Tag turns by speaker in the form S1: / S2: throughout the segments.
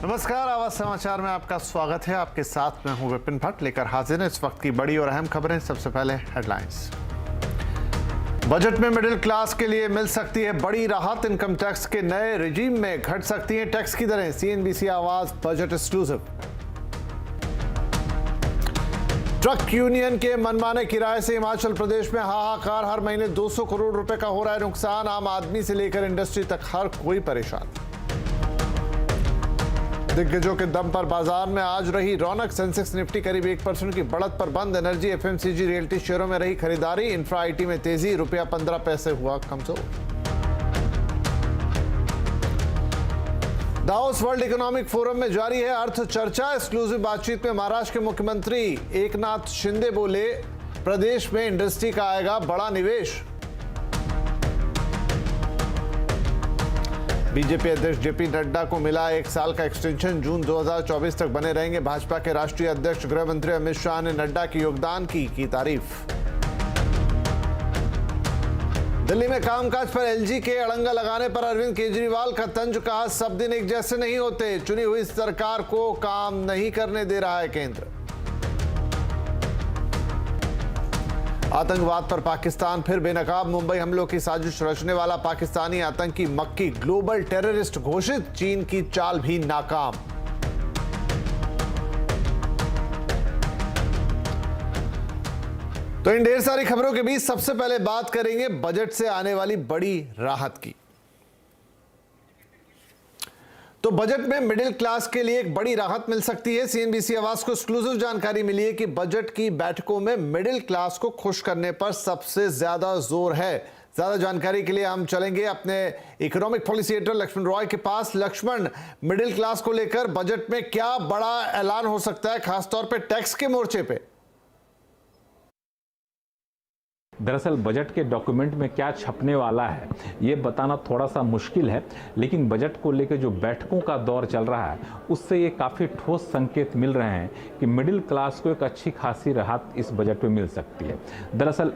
S1: नमस्कार, आवाज समाचार में आपका स्वागत है। आपके साथ मैं हूं विपिन भट्ट, लेकर हाजिर है इस वक्त की बड़ी और अहम खबरें। सबसे पहले हेडलाइंस। बजट में मिडिल क्लास के लिए मिल सकती है बड़ी राहत। इनकम टैक्स के नए रिजीम में घट सकती हैं टैक्स की दरें। सीएनबीसी आवाज बजट एक्सक्लूसिव। ट्रक यूनियन के मनमाने किराए से हिमाचल प्रदेश में हाहाकार। हर महीने 200 करोड़ रुपए का हो रहा है नुकसान। आम आदमी से लेकर इंडस्ट्री तक हर कोई परेशान। दिग्गजों के दम पर बाजार में आज रही रौनक। सेंसेक्स निफ्टी करीब 1% की बढ़त पर बंद। एनर्जी, एफएमसीजी, रियल्टी शेयरों में रही खरीदारी। इंफ्रा आईटी में तेजी, रुपया 15 पैसे हुआ कमजोर। दावोस वर्ल्ड इकोनॉमिक फोरम में जारी है अर्थ चर्चा। एक्सक्लूसिव बातचीत में महाराष्ट्र के मुख्यमंत्री एकनाथ शिंदे बोले, प्रदेश में इंडस्ट्री का आएगा बड़ा निवेश। बीजेपी अध्यक्ष जेपी नड्डा को मिला 1 साल का एक्सटेंशन। जून 2024 तक बने रहेंगे। भाजपा के राष्ट्रीय अध्यक्ष गृह मंत्री अमित शाह ने नड्डा के योगदान की तारीफ। दिल्ली में कामकाज पर एलजी के अड़ंगा लगाने पर अरविंद केजरीवाल का तंज। कहा, सब दिन एक जैसे नहीं होते। चुनी हुई सरकार को काम नहीं करने दे रहा है केंद्र। आतंकवाद पर पाकिस्तान फिर बेनकाब। मुंबई हमलों की साजिश रचने वाला पाकिस्तानी आतंकी मक्की ग्लोबल टेररिस्ट घोषित। चीन की चाल भी नाकाम। तो इन ढेर सारी खबरों के बीच सबसे पहले बात करेंगे बजट से आने वाली बड़ी राहत की। तो बजट में मिडिल क्लास के लिए एक बड़ी राहत मिल सकती है। सीएनबीसी आवाज को एक्सक्लूसिव जानकारी मिली है कि बजट की बैठकों में मिडिल क्लास को खुश करने पर सबसे ज्यादा जोर है। ज्यादा जानकारी के लिए हम चलेंगे अपने economic policy editor Laxman Roy के पास। लक्ष्मण, मिडिल क्लास को लेकर बजट में क्या बड़ा ऐलान हो सकता है, खासतौर पर टैक्स के मोर्चे पे?
S2: दरअसल बजट के डॉक्यूमेंट में क्या छपने वाला है ये बताना थोड़ा सा मुश्किल है, लेकिन बजट को लेकर जो बैठकों का दौर चल रहा है उससे ये काफ़ी ठोस संकेत मिल रहे हैं कि मिडिल क्लास को एक अच्छी खासी राहत इस बजट में मिल सकती है। दरअसल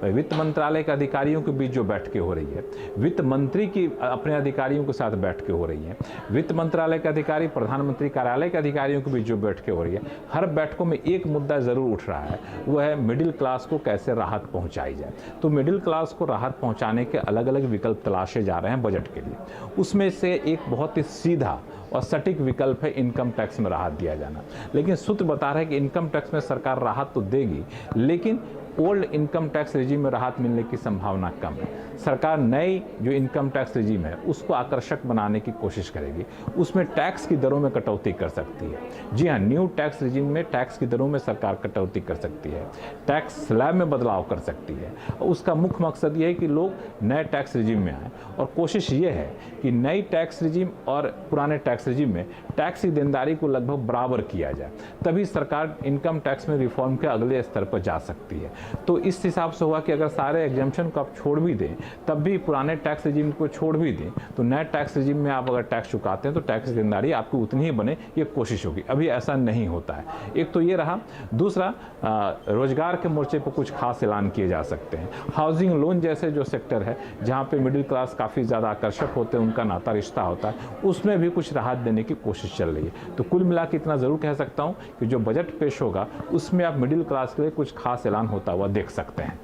S2: वित्त मंत्रालय के अधिकारियों के बीच जो बैठकें हो रही है, वित्त मंत्री की अपने अधिकारियों के साथ बैठकें हो रही हैं, वित्त मंत्रालय के अधिकारी प्रधानमंत्री कार्यालय के अधिकारियों के बीच जो बैठकें हो रही है, हर बैठकों में एक मुद्दा ज़रूर उठ रहा है, वह है मिडिल क्लास को कैसे राहत पहुँचाई जाए। तो मिडिल क्लास को राहत पहुंचाने के अलग अलग विकल्प तलाशे जा रहे हैं बजट के लिए। उसमें से एक बहुत ही सीधा और सटीक विकल्प है इनकम टैक्स में राहत दिया जाना। लेकिन सूत्र बता रहे हैं कि इनकम टैक्स में सरकार राहत तो देगी, लेकिन ओल्ड इनकम टैक्स रिजीम में राहत मिलने की संभावना कम है। सरकार नई जो इनकम टैक्स रिजीम है उसको आकर्षक बनाने की कोशिश करेगी। उसमें टैक्स की दरों में कटौती कर सकती है। जी हाँ, न्यू टैक्स रिजीम में टैक्स की दरों में सरकार कटौती कर सकती है, टैक्स स्लैब में बदलाव कर सकती है। उसका मुख्य मकसद ये है कि लोग नए टैक्स रिजीम में आए, और कोशिश ये है कि नई टैक्स रिजीम और पुराने टैक्स रिजीम में टैक्स की देनदारी को लगभग बराबर किया जाए, तभी सरकार इनकम टैक्स में रिफॉर्म के अगले स्तर पर जा सकती है। तो इस हिसाब से हुआ कि अगर सारे एग्जम्पशन को आप छोड़ भी दें, तब भी पुराने टैक्स रिजीम को छोड़ भी दें, तो नए टैक्स रिजीम में आप अगर टैक्स चुकाते हैं तो टैक्स देनदारी आपकी उतनी ही बने, ये कोशिश होगी। अभी ऐसा नहीं होता है। एक तो ये रहा। दूसरा, रोजगार के मोर्चे पर कुछ खास ऐलान किए जा सकते हैं। हाउसिंग लोन जैसे जो सेक्टर है जहाँ पे मिडिल क्लास काफ़ी ज़्यादा आकर्षक होते हैं, उनका नाता रिश्ता होता है, उसमें भी कुछ राहत देने की कोशिश चल रही है। तो कुल मिला के इतना ज़रूर कह सकता हूँ कि जो बजट पेश होगा उसमें आप मिडिल क्लास के लिए कुछ खास ऐलान होता हुआ देख सकते हैं।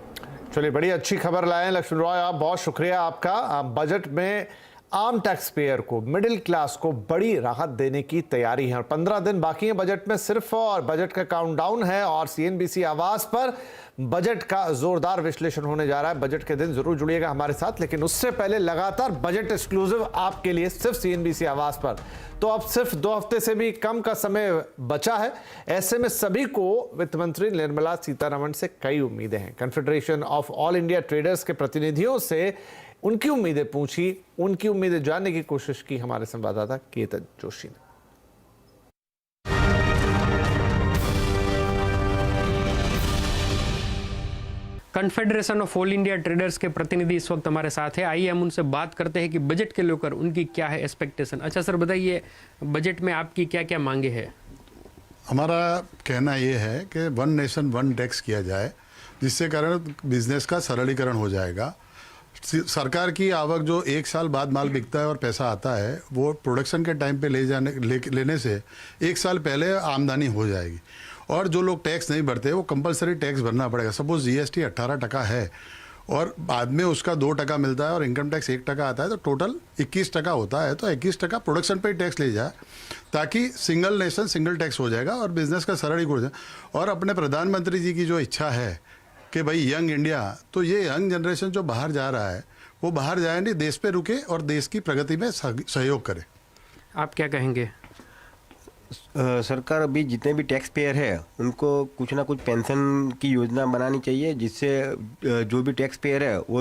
S1: चलिए, बड़ी अच्छी खबर लाए हैं लक्ष्मण रॉय, आप बहुत शुक्रिया आपका। बजट में आम टैक्स पेयर को, मिडिल क्लास को बड़ी राहत देने की तैयारी है। 15 दिन बाकी हैं बजट में सिर्फ, और बजट का काउंटडाउन है। और सीएनबीसी आवाज पर बजट का जोरदार विश्लेषण होने जा रहा है। बजट के दिन जरूर जुड़िएगा हमारे साथ, लेकिन उससे पहले लगातार बजट एक्सक्लूसिव आपके लिए सिर्फ सीएनबीसी आवाज पर। तो अब सिर्फ 2 हफ्ते से भी कम का समय बचा है। ऐसे में सभी को वित्त मंत्री निर्मला सीतारमण से कई उम्मीदें हैं। Confederation of all India traders के प्रतिनिधियों से उनकी उम्मीदें पूछी, उनकी उम्मीदें जानने की कोशिश की हमारे संवाददाता केतन जोशी ने।
S3: Confederation of all India traders के प्रतिनिधि इस वक्त हमारे साथ है। आइए हम उनसे बात करते हैं कि बजट के लेकर उनकी क्या है एक्सपेक्टेशन। अच्छा सर, बताइए बजट में आपकी क्या क्या मांगे हैं?
S4: हमारा कहना ये है कि वन नेशन वन टैक्स किया जाए, जिससे कारण बिजनेस का सरलीकरण हो जाएगा। सरकार की आवक जो एक साल बाद माल बिकता है और पैसा आता है, वो प्रोडक्शन के टाइम पे लेने से एक साल पहले आमदनी हो जाएगी। और जो लोग टैक्स नहीं भरते वो कंपलसरी टैक्स भरना पड़ेगा। सपोज जीएसटी 18% है और बाद में उसका 2% मिलता है और इनकम टैक्स 1% आता है, तो टोटल 21% होता है। तो 21% प्रोडक्शन पे ही टैक्स ले जाए, ताकि सिंगल नेशन सिंगल टैक्स हो जाएगा और बिजनेस का सरल हो जाए। और अपने प्रधानमंत्री जी की जो इच्छा है कि भाई यंग इंडिया, तो ये यंग जनरेशन जो बाहर जा रहा है वो बाहर जाए नहीं, देश पे रुके और देश की प्रगति में सहयोग करे।
S3: आप क्या कहेंगे?
S5: सरकार अभी जितने भी टैक्स पेयर है उनको कुछ ना कुछ पेंशन की योजना बनानी चाहिए, जिससे जो भी टैक्स पेयर है वो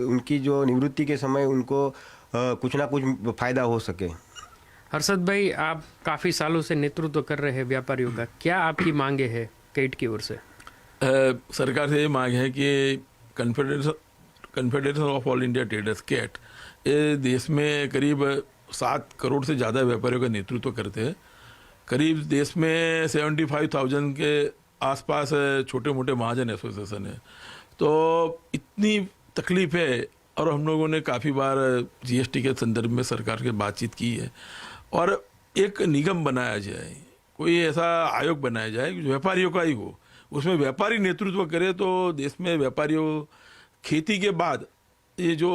S5: उनकी जो निवृत्ति के समय उनको कुछ ना कुछ फ़ायदा हो सके।
S3: हर्षद भाई, आप काफ़ी सालों से नेतृत्व कर रहे हैं व्यापारियों का, क्या आपकी मांगे है कैट की ओर से?
S6: सरकार से ये मांग है कि confederation of all India traders CAT ये देश में करीब 7 करोड़ से ज़्यादा व्यापारियों का नेतृत्व करते हैं। करीब देश में 75,000 के आसपास छोटे मोटे महाजन एसोसिएशन है। तो इतनी तकलीफ है और हम लोगों ने काफ़ी बार जीएसटी के संदर्भ में सरकार के बातचीत की है और एक निगम बनाया जाए, कोई ऐसा आयोग बनाया जाए जो व्यापारियों का ही हो, उसमें व्यापारी नेतृत्व करे। तो देश में व्यापारियों खेती के बाद ये जो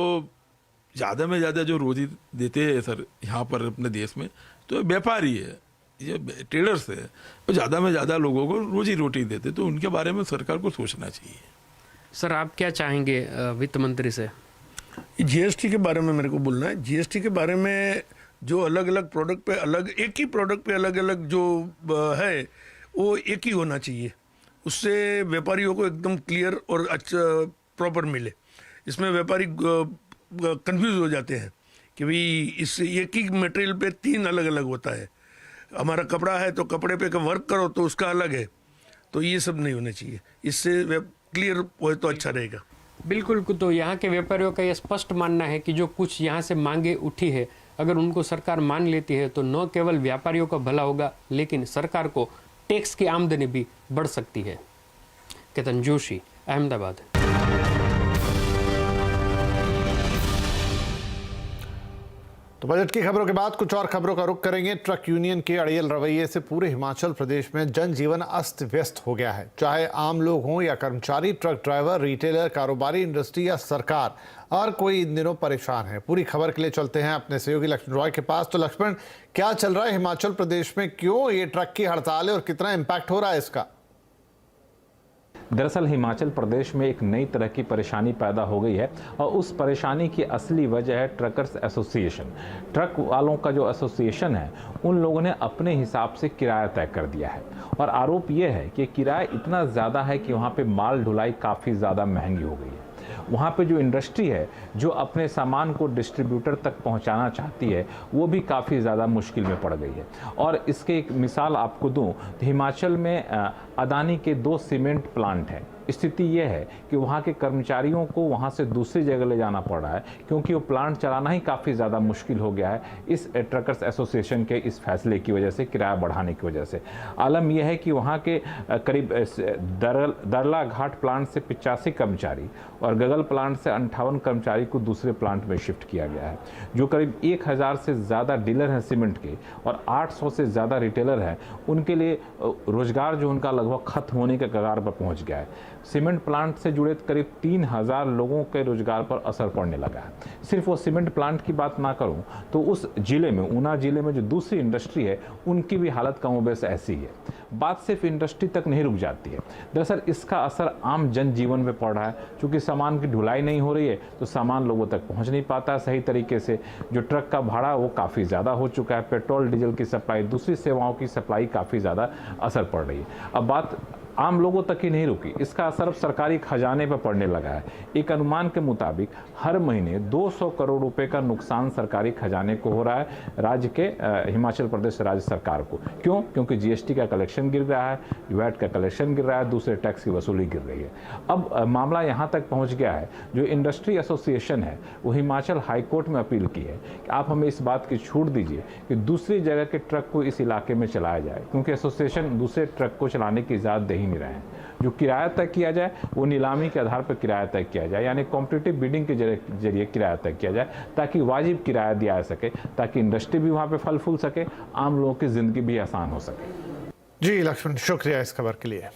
S6: ज़्यादा में ज़्यादा जो रोजी देते हैं सर यहाँ पर अपने देश में, तो व्यापारी है, ये ट्रेडर्स है, वो ज़्यादा में ज़्यादा लोगों को रोजी रोटी देते, तो उनके बारे में सरकार को सोचना चाहिए।
S3: सर, आप क्या चाहेंगे वित्त मंत्री से?
S7: जीएसटी के बारे में मेरे को बोलना है। जीएसटी के बारे में जो अलग अलग प्रोडक्ट पे अलग, एक ही प्रोडक्ट पे अलग अलग जो है वो एक ही होना चाहिए, उससे व्यापारियों को एकदम क्लियर और अच्छा प्रॉपर मिले। इसमें व्यापारी कंफ्यूज हो जाते हैं कि भाई इस एक ही मटेरियल पे 3 अलग अलग होता है। हमारा कपड़ा है तो कपड़े पे का वर्क करो तो उसका अलग है, तो ये सब नहीं होना चाहिए। इससे क्लियर हो तो अच्छा रहेगा।
S3: बिल्कुल। तो यहाँ के व्यापारियों का यह स्पष्ट मानना है कि जो कुछ यहाँ से मांगे उठी है, अगर उनको सरकार मान लेती है तो न केवल व्यापारियों का भला होगा, लेकिन सरकार को टैक्स की आमदनी भी बढ़ सकती है। केतन जोशी, अहमदाबाद।
S1: तो बजट की खबरों के बाद कुछ और खबरों का रुख करेंगे। ट्रक यूनियन के अड़ियल रवैये से पूरे हिमाचल प्रदेश में जनजीवन अस्त व्यस्त हो गया है। चाहे आम लोग हों या कर्मचारी, ट्रक ड्राइवर, रिटेलर, कारोबारी, इंडस्ट्री या सरकार, हर कोई इन दिनों परेशान है। पूरी खबर के लिए चलते हैं अपने सहयोगी लक्ष्मण रॉय के पास। तो लक्ष्मण, क्या चल रहा है हिमाचल प्रदेश में, क्यों ये ट्रक की हड़ताल है और कितना इम्पैक्ट हो रहा है इसका?
S2: दरअसल हिमाचल प्रदेश में एक नई तरह की परेशानी पैदा हो गई है और उस परेशानी की असली वजह है ट्रकर्स एसोसिएशन। ट्रक वालों का जो एसोसिएशन है, उन लोगों ने अपने हिसाब से किराया तय कर दिया है और आरोप यह है कि किराया इतना ज़्यादा है कि वहाँ पे माल ढुलाई काफ़ी ज़्यादा महंगी हो गई है। वहाँ पे जो इंडस्ट्री है जो अपने सामान को डिस्ट्रीब्यूटर तक पहुँचाना चाहती है, वो भी काफ़ी ज़्यादा मुश्किल में पड़ गई है। और इसके एक मिसाल आपको दूँ तो हिमाचल में अदानी के 2 सीमेंट प्लांट हैं। स्थिति यह है कि वहाँ के कर्मचारियों को वहाँ से दूसरी जगह ले जाना पड़ रहा है, क्योंकि वो प्लांट चलाना ही काफ़ी ज़्यादा मुश्किल हो गया है इस ट्रकर्स एसोसिएशन के इस फैसले की वजह से, किराया बढ़ाने की वजह से। आलम यह है कि वहाँ के करीब दरला घाट प्लांट से 85 कर्मचारी और गगल प्लांट से 58 कर्मचारी को दूसरे प्लांट में शिफ्ट किया गया है। जो करीब 1000 से ज़्यादा डीलर हैं सीमेंट के और 800 से ज़्यादा रिटेलर हैं, उनके लिए रोजगार जो उनका लगभग खत्म होने के कगार पर पहुँच गया है। सीमेंट प्लांट से जुड़े करीब 3000 लोगों के रोजगार पर असर पड़ने लगा है। सिर्फ वो सीमेंट प्लांट की बात ना करूं तो उस जिले में, ऊना जिले में जो दूसरी इंडस्ट्री है, उनकी भी हालत कमोबेश ऐसी है। बात सिर्फ इंडस्ट्री तक नहीं रुक जाती है, दरअसल इसका असर आम जनजीवन में पड़ रहा है। क्योंकि सामान की ढुलाई नहीं हो रही है तो सामान लोगों तक पहुंच नहीं पाता है सही तरीके से। जो ट्रक का भाड़ा वो काफ़ी ज़्यादा हो चुका है, पेट्रोल डीजल की सप्लाई, दूसरी सेवाओं की सप्लाई काफ़ी ज़्यादा असर पड़ रही है। अब बात आम लोगों तक ही नहीं रुकी, इसका असर अब सरकारी खजाने पर पड़ने लगा है। एक अनुमान के मुताबिक हर महीने 200 करोड़ रुपए का नुकसान सरकारी खजाने को हो रहा है, राज्य के हिमाचल प्रदेश राज्य सरकार को। क्यों? क्योंकि जीएसटी का कलेक्शन गिर रहा है, वैट का कलेक्शन गिर रहा है, दूसरे टैक्स की वसूली गिर रही है। अब मामला यहाँ तक पहुँच गया है, जो इंडस्ट्री एसोसिएशन है वो हिमाचल हाईकोर्ट में अपील की है कि आप हमें इस बात की छूट दीजिए कि दूसरी जगह के ट्रक को इस इलाके में चलाया जाए, क्योंकि एसोसिएशन दूसरे ट्रक को चलाने की इजाज़त दे नहीं रहे हैं। जो किराया तय किया जाए वो नीलामी के आधार पर किराया तय किया जाए, यानी कॉम्पिटिटिव बिडिंग के जरिए किराया तय किया जाए, ताकि वाजिब किराया दिया जा सके, ताकि इंडस्ट्री भी वहाँ पे फल फूल सके, आम लोगों की ज़िंदगी भी आसान हो सके।
S1: जी लक्ष्मण, शुक्रिया इस खबर के लिए।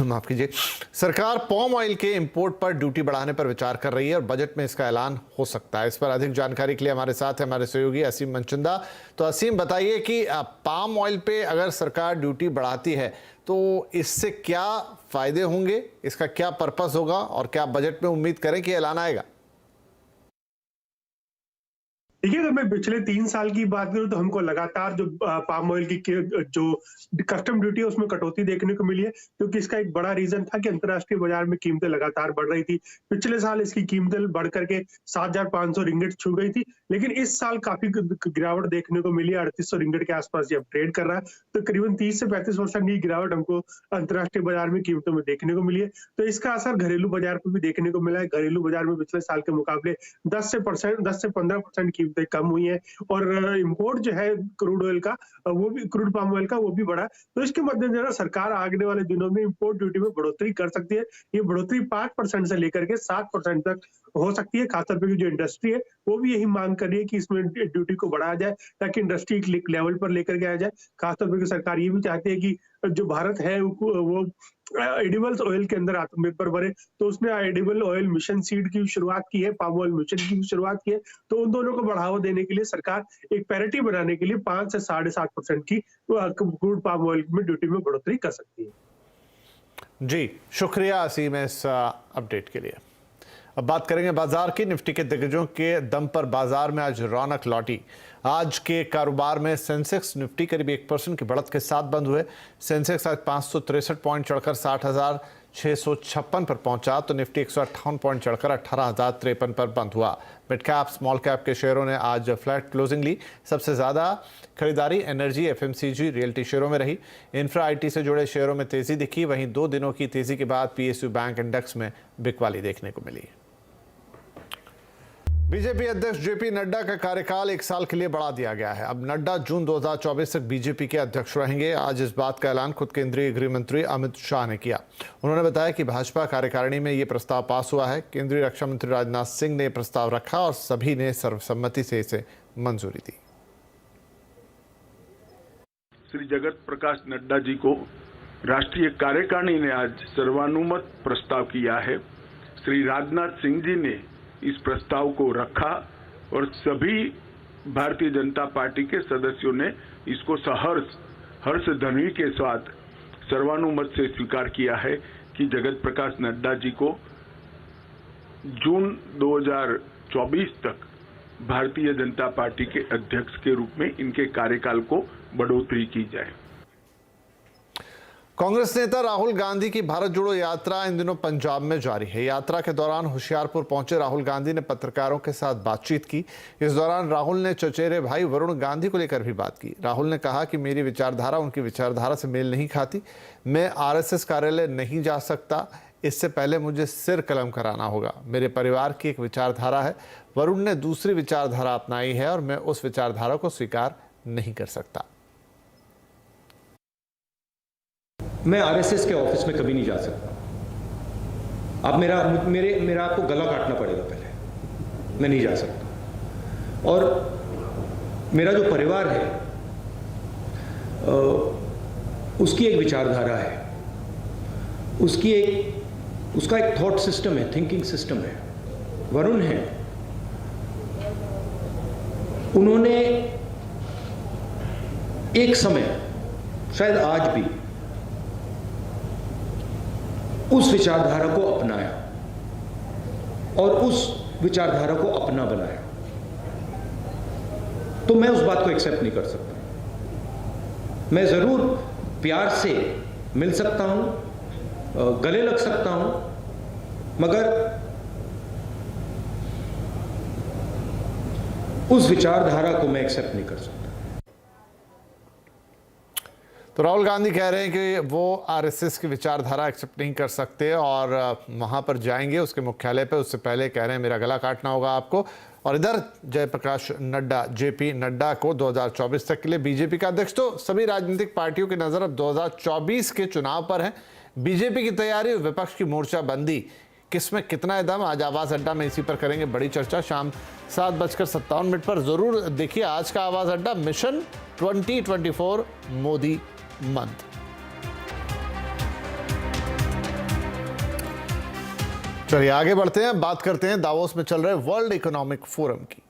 S1: माफ कीजिए। सरकार पॉम ऑयल के इंपोर्ट पर ड्यूटी बढ़ाने पर विचार कर रही है और बजट में इसका ऐलान हो सकता है। इस पर अधिक जानकारी के लिए हमारे साथ है हमारे सहयोगी असीम मनचंदा। तो असीम, बताइए कि पाम ऑयल पे अगर सरकार ड्यूटी बढ़ाती है तो इससे क्या फायदे होंगे, इसका क्या पर्पस होगा और क्या बजट में उम्मीद करें कि ऐलान आएगा?
S8: देखिए, अगर मैं पिछले 3 साल की बात करूं तो हमको लगातार जो पाम ऑयल की जो कस्टम ड्यूटी है उसमें कटौती देखने को मिली है, क्योंकि इसका एक बड़ा रीजन था कि अंतर्राष्ट्रीय बाजार में कीमतें लगातार बढ़ रही थी। पिछले साल इसकी कीमतें बढ़ करके 7,500 रिंगिट छू गई थी, लेकिन इस साल काफी गिरावट देखने को मिली है। 3800 रिंगिट के आसपास जब ट्रेड कर रहा है, तो करीबन 30 से 35% की गिरावट हमको अंतर्राष्ट्रीय बाजार में कीमतों में देखने को मिली है। तो इसका असर घरेलू बाजार पर भी देखने को मिला है। घरेलू बाजार में पिछले साल के मुकाबले 10 से 15% कीमतें कम हुई है और इंपोर्ट जो है क्रूड ऑयल का, वो भी क्रूड पाम ऑयल का, वो भी बढ़ा। तो इसके मद्देनजर सरकार आने वाले दिनों में इंपोर्ट ड्यूटी में बढ़ोतरी कर सकती है। ये बढ़ोतरी 5% से लेकर के 7% तक हो सकती है। खासतौर पर जो इंडस्ट्री है वो भी यही मांग कर रही है कि इसमें ड्यूटी को बढ़ाया जाए, ताकि इंडस्ट्री एक लेवल पर लेकर के आया जाए। खासतौर पर सरकार ये भी चाहती है कि जो भारत है वो एडिबल्स ऑयल के अंदर आत्मनिर्भर बने। तो उसने एडिबल ऑयल मिशन सीड की शुरुआत की है, पाम ऑयल मिशन की शुरुआत की है। तो उन दोनों को बढ़ावा देने के लिए सरकार एक पैरिटी बनाने के लिए 5 से 7.5% की क्रूड पाम ऑयल में ड्यूटी में बढ़ोतरी कर सकती है।
S1: जी शुक्रिया असीम इस अपडेट के लिए। अब बात करेंगे बाजार की। निफ्टी के दिग्गजों के दम पर बाजार में आज रौनक लौटी। आज के कारोबार में सेंसेक्स निफ्टी करीब 1% की बढ़त के साथ बंद हुए। सेंसेक्स आज 563 पॉइंट चढ़कर 60,656 पर पहुंचा, तो निफ्टी 158 पॉइंट चढ़कर 18,053 पर बंद हुआ। मिड कैप स्मॉल कैप के शेयरों ने आज फ्लैट क्लोजिंग ली। सबसे ज्यादा खरीदारी एनर्जी, एफएमसीजी, रियल्टी शेयरों में रही। इंफ्रा आईटी से जुड़े शेयरों में तेजी दिखी। वहीं 2 दिनों की तेजी के बाद पीएसयू बैंक इंडेक्स में बिकवाली देखने को मिली। बीजेपी अध्यक्ष जेपी नड्डा का कार्यकाल 1 साल के लिए बढ़ा दिया गया है। अब नड्डा जून 2024 तक बीजेपी के अध्यक्ष रहेंगे। आज इस बात का ऐलान खुद केंद्रीय गृह मंत्री अमित शाह ने किया। उन्होंने बताया कि भाजपा कार्यकारिणी में ये प्रस्ताव पास हुआ है। केंद्रीय रक्षा मंत्री राजनाथ सिंह ने प्रस्ताव रखा और सभी ने सर्वसम्मति से इसे मंजूरी दी।
S9: श्री जगत प्रकाश नड्डा जी को राष्ट्रीय कार्यकारिणी ने आज सर्वानुमत प्रस्ताव किया है। श्री राजनाथ सिंह जी ने इस प्रस्ताव को रखा और सभी भारतीय जनता पार्टी के सदस्यों ने इसको हर्ष ध्वनि के साथ सर्वानुमत से स्वीकार किया है कि जगत प्रकाश नड्डा जी को जून 2024 तक भारतीय जनता पार्टी के अध्यक्ष के रूप में इनके कार्यकाल को बढ़ोतरी की जाए।
S1: कांग्रेस नेता राहुल गांधी की भारत जोड़ो यात्रा इन दिनों पंजाब में जारी है। यात्रा के दौरान होशियारपुर पहुंचे राहुल गांधी ने पत्रकारों के साथ बातचीत की। इस दौरान राहुल ने चचेरे भाई वरुण गांधी को लेकर भी बात की। राहुल ने कहा कि मेरी विचारधारा उनकी विचारधारा से मेल नहीं खाती। मैं आरएसएस कार्यालय नहीं जा सकता, इससे पहले मुझे सिर कलम कराना होगा। मेरे परिवार की एक विचारधारा है, वरुण ने दूसरी विचारधारा अपनाई है और मैं उस विचारधारा को स्वीकार नहीं कर सकता।
S10: मैं आरएसएस के ऑफिस में कभी नहीं जा सकता। अब मेरा आपको गला काटना पड़ेगा पहले, मैं नहीं जा सकता। और मेरा जो परिवार है उसकी एक विचारधारा है, उसका एक थॉट सिस्टम है, थिंकिंग सिस्टम है। वरुण है, उन्होंने एक समय, शायद आज भी, उस विचारधारा को अपनाया और उस विचारधारा को अपना बनाया। तो मैं उस बात को एक्सेप्ट नहीं कर सकता। मैं जरूर प्यार से मिल सकता हूं, गले लग सकता हूं, मगर उस विचारधारा को मैं एक्सेप्ट नहीं कर सकता।
S1: तो राहुल गांधी कह रहे हैं कि वो आरएसएस की विचारधारा एक्सेप्ट नहीं कर सकते और वहां पर जाएंगे उसके मुख्यालय पे। उससे पहले कह रहे हैं मेरा गला काटना होगा आपको। और इधर जयप्रकाश नड्डा, जेपी नड्डा को 2024 तक के लिए बीजेपी का अध्यक्ष। तो सभी राजनीतिक पार्टियों की नजर अब 2024 के चुनाव पर है। बीजेपी की तैयारी और विपक्ष की मोर्चाबंदी, किसमें कितना है दम, आज आवाज अड्डा में इसी पर करेंगे बड़ी चर्चा। शाम 7:57 पर जरूर देखिए आज का आवाज अड्डा, मिशन 2024 मोदी मंत्र। चलिए आगे बढ़ते हैं, बात करते हैं दावोस में चल रहे वर्ल्ड इकोनॉमिक फोरम की।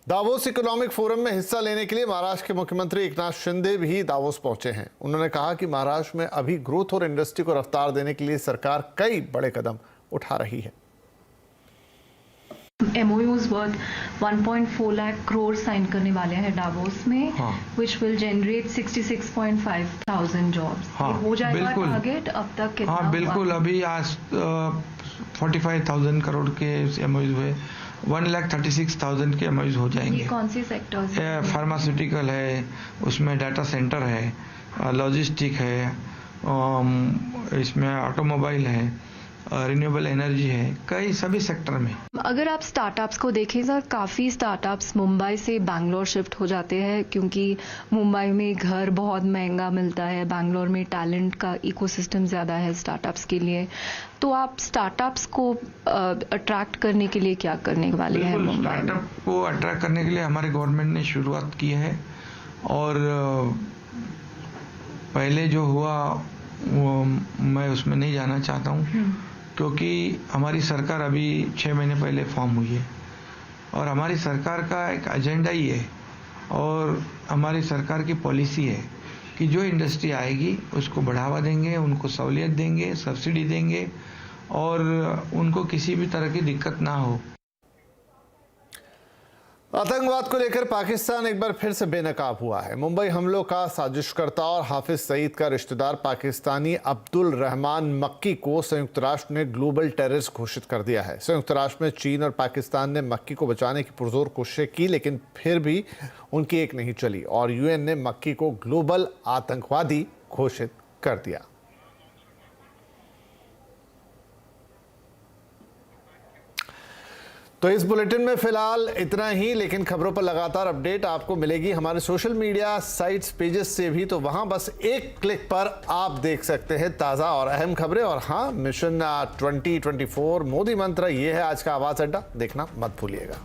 S1: दावोस इकोनॉमिक फोरम में हिस्सा लेने के लिए महाराष्ट्र के मुख्यमंत्री एकनाथ शिंदे भी दावोस पहुंचे हैं। उन्होंने कहा कि महाराष्ट्र में अभी ग्रोथ और इंडस्ट्री को रफ्तार देने के लिए सरकार कई बड़े कदम उठा रही है।
S11: MOUs worth 1.4 lakh crore sign करने वाले हैं डावोस में, which will generate 66.5 thousand jobs। हो जाएगा टारगेट? अब तक कितना?
S12: हाँ बिल्कुल, अभी आज 45,000 करोड़ के MOUs हुए, 1,36,000 के MOUs हो जाएंगे।
S11: ये कौन सी सेक्टर्स?
S12: फार्मास्यूटिकल है, उसमें डाटा सेंटर है, लॉजिस्टिक है, इसमें ऑटोमोबाइल है, रिन्यूएबल एनर्जी है, कई सभी सेक्टर में।
S11: अगर आप स्टार्टअप्स को देखें सर, काफ़ी स्टार्टअप्स मुंबई से बैंगलोर शिफ्ट हो जाते हैं क्योंकि मुंबई में घर बहुत महंगा मिलता है, बैंगलोर में टैलेंट का इकोसिस्टम ज़्यादा है स्टार्टअप्स के लिए। तो आप स्टार्टअप्स को अट्रैक्ट करने के लिए क्या करने वाले हैं मुंबई?
S12: स्टार्टअप को अट्रैक्ट करने के लिए हमारे गवर्नमेंट ने शुरुआत की है और पहले जो हुआ वो मैं उसमें नहीं जाना चाहता हूँ क्योंकि हमारी सरकार अभी 6 महीने पहले फॉर्म हुई है और हमारी सरकार का एक एजेंडा ही है और हमारी सरकार की पॉलिसी है कि जो इंडस्ट्री आएगी उसको बढ़ावा देंगे, उनको सहूलियत देंगे, सब्सिडी देंगे और उनको किसी भी तरह की दिक्कत ना हो।
S1: आतंकवाद को लेकर पाकिस्तान एक बार फिर से बेनकाब हुआ है। मुंबई हमलों का साजिशकर्ता और हाफिज सईद का रिश्तेदार पाकिस्तानी अब्दुल रहमान मक्की को संयुक्त राष्ट्र ने ग्लोबल टेररिस्ट घोषित कर दिया है। संयुक्त राष्ट्र में चीन और पाकिस्तान ने मक्की को बचाने की पुरजोर कोशिशें की, लेकिन फिर भी उनकी एक नहीं चली और यूएन ने मक्की को ग्लोबल आतंकवादी घोषित कर दिया। तो इस बुलेटिन में फिलहाल इतना ही, लेकिन खबरों पर लगातार अपडेट आपको मिलेगी हमारे सोशल मीडिया साइट्स पेजेस से भी। तो वहां बस एक क्लिक पर आप देख सकते हैं ताज़ा और अहम खबरें। और हाँ, मिशन 2024 मोदी मंत्र, ये है आज का आवाज अड्डा, देखना मत भूलिएगा।